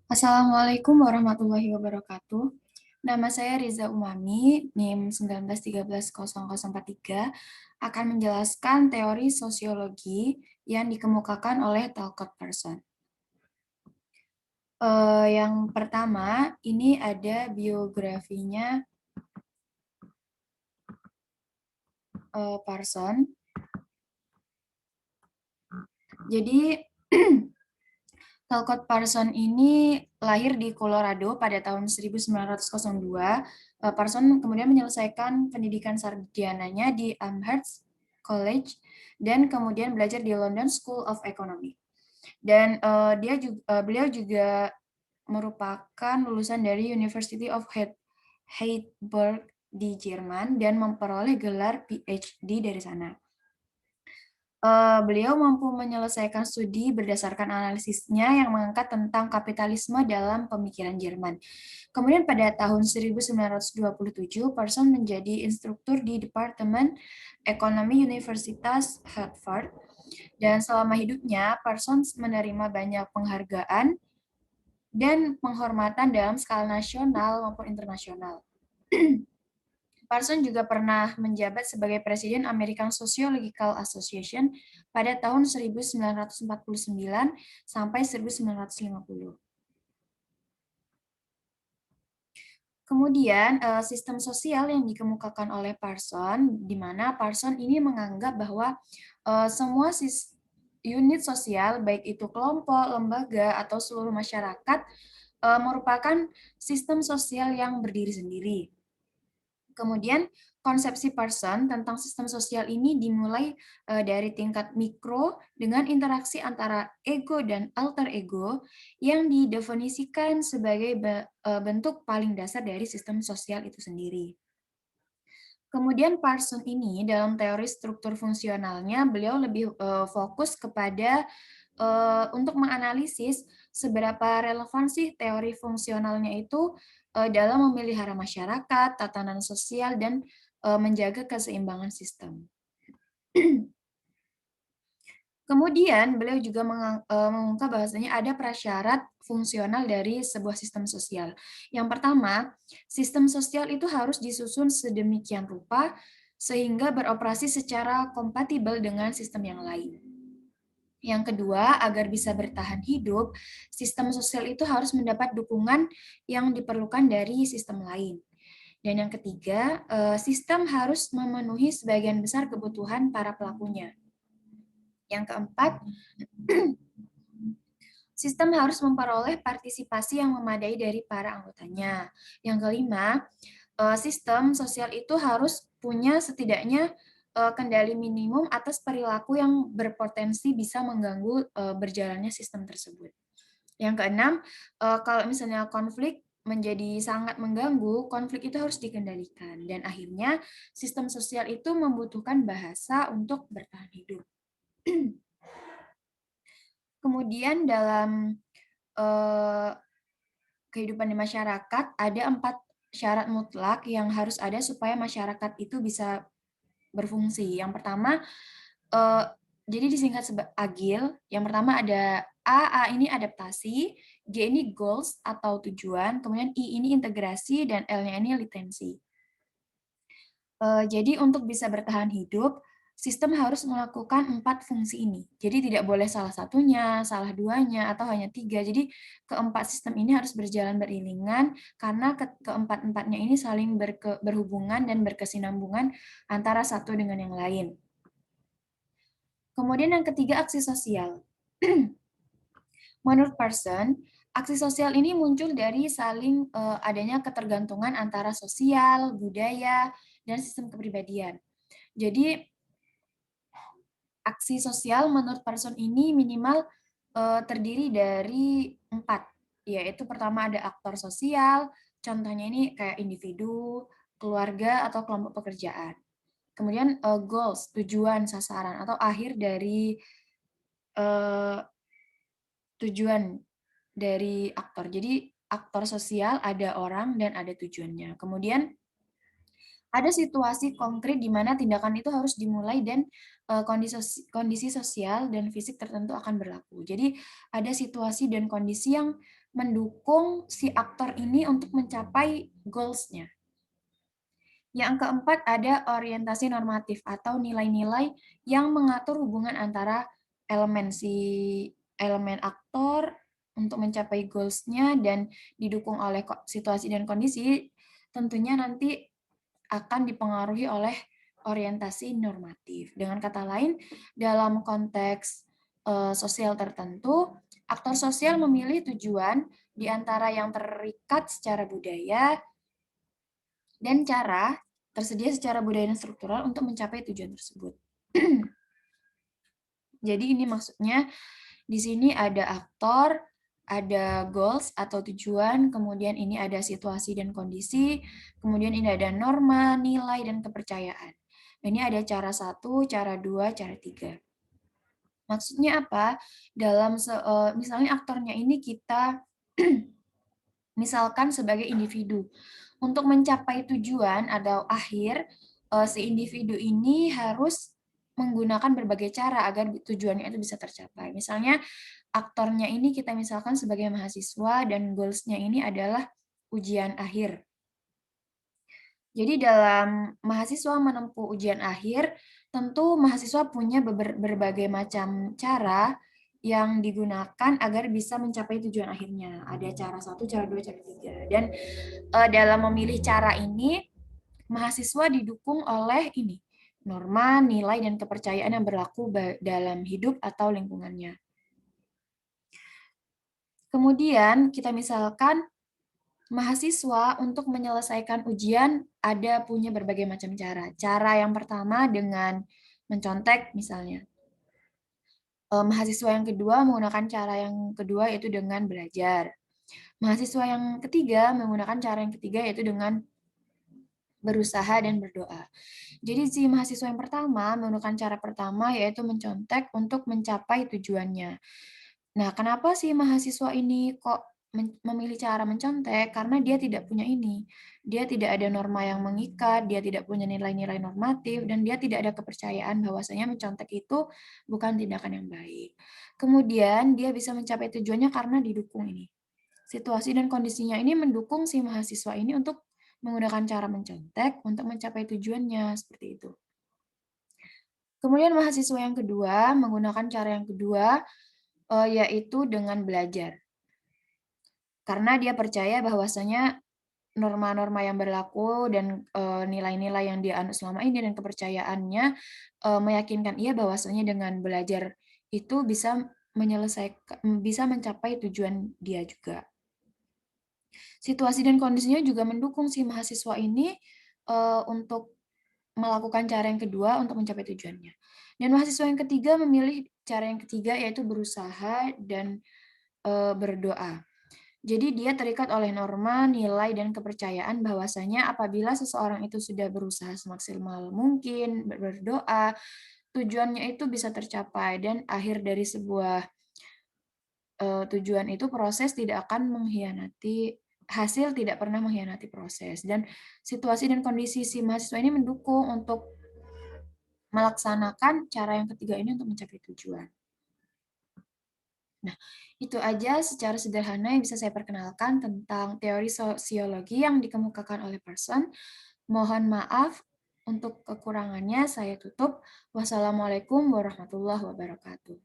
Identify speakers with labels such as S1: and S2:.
S1: Assalamualaikum warahmatullahi wabarakatuh. Nama saya Riza Umami, NIM 193110043, akan menjelaskan teori sosiologi yang dikemukakan oleh Talcott Person. Yang pertama, ini ada biografinya Person. Jadi, Talcott Parson ini lahir di Colorado pada tahun 1902. Parson kemudian menyelesaikan pendidikan sarjananya di Amherst College dan kemudian belajar di London School of Economics. Dan beliau juga merupakan lulusan dari University of Heidelberg di Jerman dan memperoleh gelar PhD dari sana. Beliau mampu menyelesaikan studi berdasarkan analisisnya yang mengangkat tentang kapitalisme dalam pemikiran Jerman. Kemudian pada tahun 1927, Person menjadi instruktur di Departemen Ekonomi Universitas Harvard, dan selama hidupnya, Parsons menerima banyak penghargaan dan penghormatan dalam skala nasional maupun internasional. Parson juga pernah menjabat sebagai Presiden American Sociological Association pada tahun 1949 sampai 1950. Kemudian, sistem sosial yang dikemukakan oleh Parson, di mana Parson ini menganggap bahwa semua unit sosial, baik itu kelompok, lembaga, atau seluruh masyarakat, merupakan sistem sosial yang berdiri sendiri. Kemudian konsepsi Parson tentang sistem sosial ini dimulai dari tingkat mikro dengan interaksi antara ego dan alter ego yang didefinisikan sebagai bentuk paling dasar dari sistem sosial itu sendiri. Kemudian Parson ini dalam teori struktur fungsionalnya beliau lebih fokus kepada untuk menganalisis seberapa relevan sih teori fungsionalnya itu dalam memelihara masyarakat, tatanan sosial, dan menjaga keseimbangan sistem. Kemudian beliau juga mengungkap bahwasanya ada prasyarat fungsional dari sebuah sistem sosial. Yang pertama, sistem sosial itu harus disusun sedemikian rupa sehingga beroperasi secara kompatibel dengan sistem yang lain. Yang kedua, agar bisa bertahan hidup, sistem sosial itu harus mendapat dukungan yang diperlukan dari sistem lain. Dan yang ketiga, sistem harus memenuhi sebagian besar kebutuhan para pelakunya. Yang keempat, sistem harus memperoleh partisipasi yang memadai dari para anggotanya. Yang kelima, sistem sosial itu harus punya setidaknya kendali minimum atas perilaku yang berpotensi bisa mengganggu berjalannya sistem tersebut. Yang keenam, kalau misalnya konflik menjadi sangat mengganggu, konflik itu harus dikendalikan. Dan akhirnya, sistem sosial itu membutuhkan bahasa untuk bertahan hidup. Kemudian dalam kehidupan di masyarakat, ada 4 syarat mutlak yang harus ada supaya masyarakat itu bisa berfungsi. Yang pertama, jadi disingkat sebagai agil. Yang pertama ada A ini adaptasi, G ini goals atau tujuan, kemudian I ini integrasi, dan L-nya ini litensi. Jadi untuk bisa bertahan hidup, sistem harus melakukan 4 fungsi ini. Jadi tidak boleh salah satunya, salah duanya, atau hanya 3. Jadi keempat sistem ini harus berjalan beriringan karena keempat-empatnya ini saling berhubungan dan berkesinambungan antara satu dengan yang lain. Kemudian yang ketiga, aksi sosial. Menurut Parson, aksi sosial ini muncul dari saling adanya ketergantungan antara sosial, budaya, dan sistem kepribadian. Jadi, aksi sosial menurut Parson ini minimal terdiri dari 4, yaitu pertama ada aktor sosial, contohnya ini kayak individu, keluarga, atau kelompok pekerjaan. Kemudian goals, tujuan, sasaran, atau akhir dari tujuan dari aktor. Jadi aktor sosial ada orang dan ada tujuannya. Kemudian ada situasi konkret di mana tindakan itu harus dimulai dan kondisi sosial dan fisik tertentu akan berlaku. Jadi ada situasi dan kondisi yang mendukung si aktor ini untuk mencapai goals-nya. Yang keempat ada orientasi normatif atau nilai-nilai yang mengatur hubungan antara elemen aktor untuk mencapai goals-nya dan didukung oleh situasi dan kondisi, tentunya nanti akan dipengaruhi oleh orientasi normatif. Dengan kata lain, dalam konteks sosial tertentu, aktor sosial memilih tujuan di antara yang terikat secara budaya dan cara tersedia secara budaya dan struktural untuk mencapai tujuan tersebut. Jadi ini maksudnya di sini ada aktor, ada goals atau tujuan, kemudian ini ada situasi dan kondisi, kemudian ini ada norma, nilai, dan kepercayaan. Ini ada cara 1, cara 2, cara 3. Maksudnya apa? Dalam misalnya aktornya ini kita misalkan sebagai individu. Untuk mencapai tujuan atau akhir, si individu ini harus menggunakan berbagai cara agar tujuannya itu bisa tercapai. Misalnya aktornya ini kita misalkan sebagai mahasiswa dan goals-nya ini adalah ujian akhir. Jadi dalam mahasiswa menempuh ujian akhir, tentu mahasiswa punya berbagai macam cara yang digunakan agar bisa mencapai tujuan akhirnya. Ada cara 1, cara 2, cara 3. Dan dalam memilih cara ini, mahasiswa didukung oleh ini, norma, nilai, dan kepercayaan yang berlaku dalam hidup atau lingkungannya. Kemudian kita misalkan mahasiswa untuk menyelesaikan ujian ada punya berbagai macam cara. Cara yang pertama dengan mencontek misalnya. Mahasiswa yang kedua menggunakan cara yang kedua yaitu dengan belajar. Mahasiswa yang ketiga menggunakan cara yang ketiga yaitu dengan berusaha dan berdoa. Jadi si mahasiswa yang pertama menggunakan cara pertama yaitu mencontek untuk mencapai tujuannya. Nah, kenapa sih mahasiswa ini kok memilih cara mencontek? Karena dia tidak punya ini. Dia tidak ada norma yang mengikat, dia tidak punya nilai-nilai normatif, dan dia tidak ada kepercayaan bahwasanya mencontek itu bukan tindakan yang baik. Kemudian dia bisa mencapai tujuannya karena didukung ini. Situasi dan kondisinya ini mendukung si mahasiswa ini untuk menggunakan cara mencontek untuk mencapai tujuannya, seperti itu. Kemudian mahasiswa yang kedua menggunakan cara yang kedua, yaitu dengan belajar. Karena dia percaya bahwasanya norma-norma yang berlaku dan nilai-nilai yang dia anut selama ini dan kepercayaannya meyakinkan ia bahwasanya dengan belajar itu bisa mencapai tujuan dia juga. Situasi dan kondisinya juga mendukung si mahasiswa ini untuk melakukan cara yang kedua untuk mencapai tujuannya. Dan mahasiswa yang ketiga memilih cara yang ketiga yaitu berusaha dan berdoa. Jadi dia terikat oleh norma, nilai, dan kepercayaan bahwasanya apabila seseorang itu sudah berusaha semaksimal mungkin, berdoa, tujuannya itu bisa tercapai dan akhir dari sebuah tujuan itu proses tidak akan mengkhianati hasil tidak pernah mengkhianati proses dan situasi dan kondisi si mahasiswa ini mendukung untuk melaksanakan cara yang ketiga ini untuk mencapai tujuan. Nah, itu aja secara sederhana yang bisa saya perkenalkan tentang teori sosiologi yang dikemukakan oleh Person. Mohon maaf untuk kekurangannya, saya tutup. Wassalamualaikum warahmatullahi wabarakatuh.